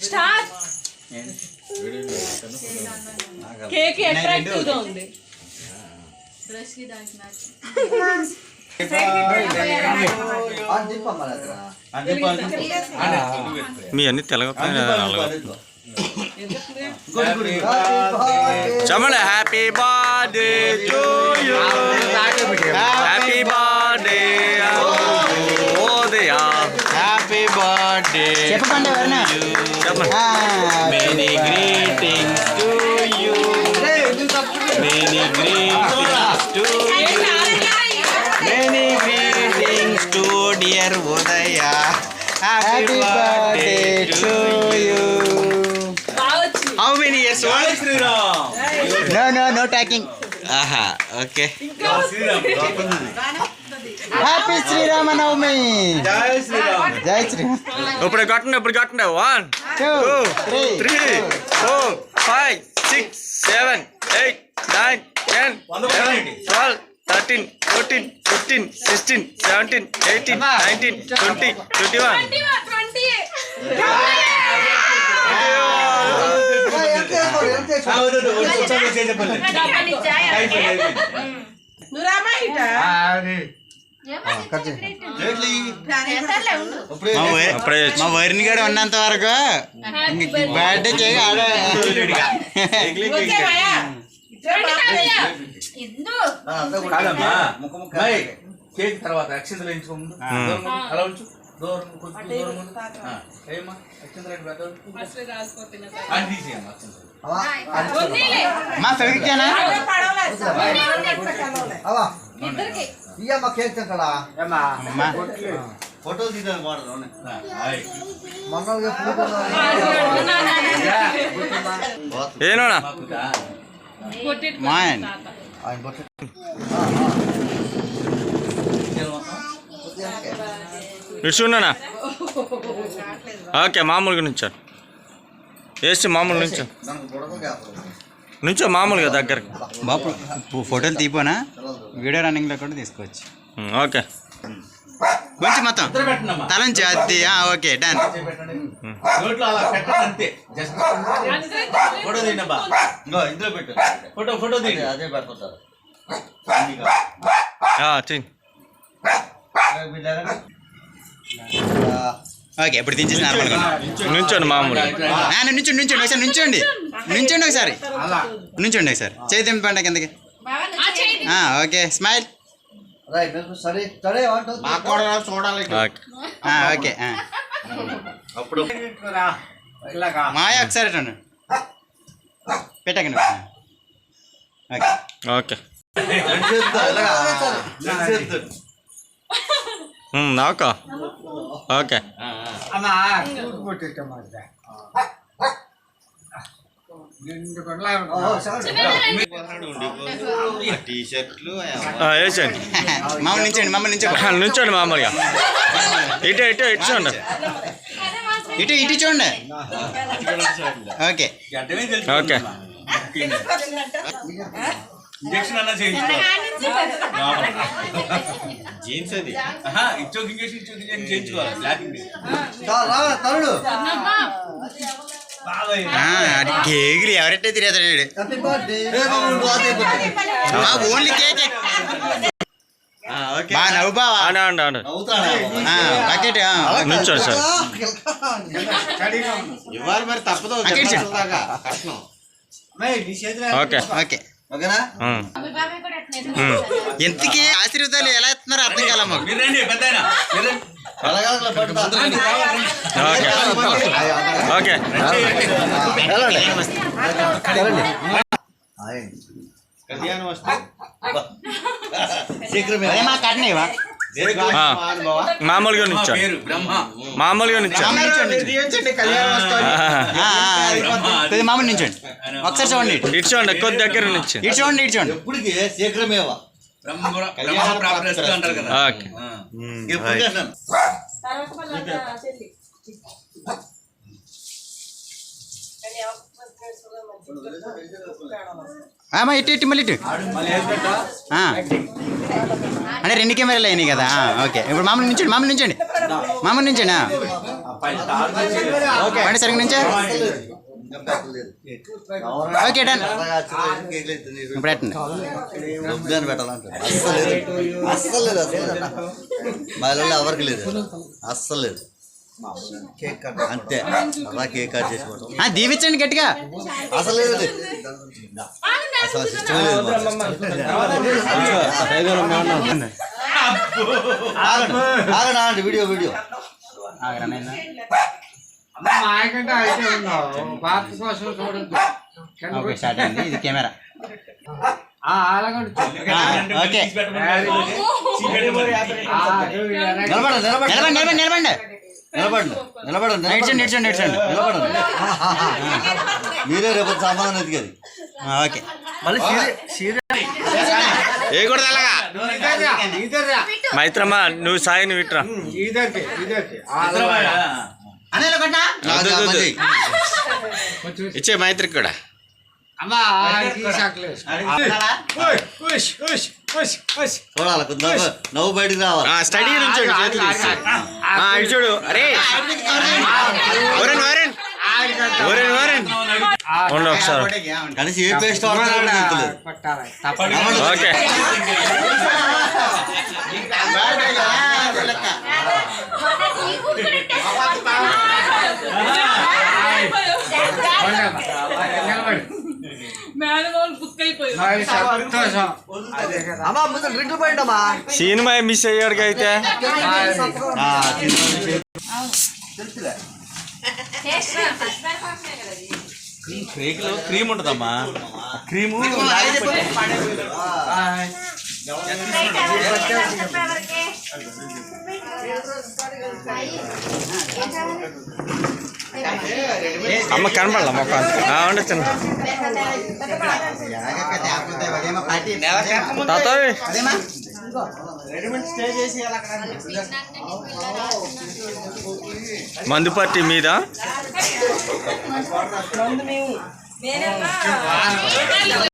Start. Cake attractive గా ఉంది. Dress కి దానికి మ్యాచ్. మీ అన్ని తెలగ చమల happy birthday to you happy birthday Udaya happy birthday చెప్పండి ఎవరన్నా many greetings to you many greetings to many greetings to dear Udaya happy birthday to you how many years old Sriram no talking ఆహా okay happy Sriramanavami జై శ్రీరామ్ జై శ్రీరామ్ ఇప్పుడు కట్టండి 1 2 3 4 5 6 7 8 9 10 11 12 13 14 15 16 17 18 19 20 21 మా వరిని కూడా ఉన్నంత వరకు బర్త్డే చేయ కేక్ తర్వాత అక్షంతలు వేయించుకోముందు అలా ఉంచు దూరం కొంచెం దూరం ఏమా అక్షంతలు మా ఫెవిక్కేనా ఫోటోలు తీద్దాం ఏనోనా మాయన్ ఇచ్చున్నానా ఓకే మామూలుగా నుంచాను వేసి మామూలు నుంచో మామూలుగా దగ్గరకు బాపు ఫోటోలు తీపోనా వీడియో రన్నింగ్లో కూడా తీసుకోవచ్చు ఓకే కొంచెం మొత్తం తలంచి అది ఓకే డన్ నోట్లో అలా పెట్టండి అంతే జస్ట్ ఫోటో తీయండి ఇందులో పెట్టు ఫోటో తీయండి అదే పెడతారు ఓకే ఇప్పుడు దించేసి నార్మల్గా నుంచోండి మామూలుగా నుంచోండి ఒకసారి చేయి దింపండి కిందకి ఓకే స్మైల్ ఓకే అప్పుడు మాయ ఒకసారి పెట్టకండి ఓకే ఓకే నాకా ఓకే టీషర్ట్లు వేసేయండి మమ్మల్ని నుంచోండి మామూలుగా ఇటు చూడండి ఇటు చూడండి ఓకే ఓకే ఇంజక్షన్ అన్నా చేయించుకోవాలి జీన్స్ అది ఇచ్చోకి ఇంజక్షన్ చేయించుకోవాలి కేకులు ఎవరైతే తిరుగుతాడు ఓన్లీ కేక్ బా నవ్వు బావా బకెట్ నుంచోండి సార్ ఇవ్వాలి మరి తప్పదు ఓకే ఓకే ఎంతకి ఆశీర్వాదాలు ఎలా ఇస్తున్నారో అర్థం కాలమ్మా ఓకే కళ్యాణం వస్తే మా కట్నేవా మామూలుగా నుంచోండి మామూలుగా నుంచోండి మామూలు నుంచోండి ఒకసారి చూడండి ఇటు చూడండి కొద్ది దగ్గర నుంచి ఇటు చూడండి ఎప్పటికీ శీఘ్రమేవా ఓకే ఇటు మళ్ళీ ఇటు అంటే 2 కెమెరాలు అయినాయి కదా ఓకే ఇప్పుడు మామూలు నుంచండి బండి సరిగ్గా నుంచే ఓకే డన్ ఇప్పుడు పెట్టండి అస్సలు లేదు మహిళల్లో ఎవరికి లేదు అస్సలు లేదు అంతే అలా కేక్ కట్ చేసుకోవడం దీవించండి గట్టిగా అసలు లేదు అసలు సిస్టమే లేదు ఆగండి వీడియో ఓకే స్టార్ట్ అయింది ఇది కెమెరా ఓకే నిలబడండి నిల్చండి మీరే రేపు సమాధానం ఎదిగేది ఓకే ఏ కూడా అలాగా మైత్రమ్మ నువ్వు సాయిని విట్రా ఇచ్చే మైత్రికి కూడా చూడాలి నవ్వు బయటికి రావాలి స్టడీ నుంచి ఇటు చూడు అరే ఉండు ఒకసారి కనీసం ఏ పేస్ట్ ఓకే సినిమా మిస్ అయ్యాడు అయితే కేక్ లో క్రీమ్ ఉంటదమ్మా క్రీము అమ్మ కనపడలా మొక్క ఉండొచ్చు తాతవి మందు పార్టీ మీద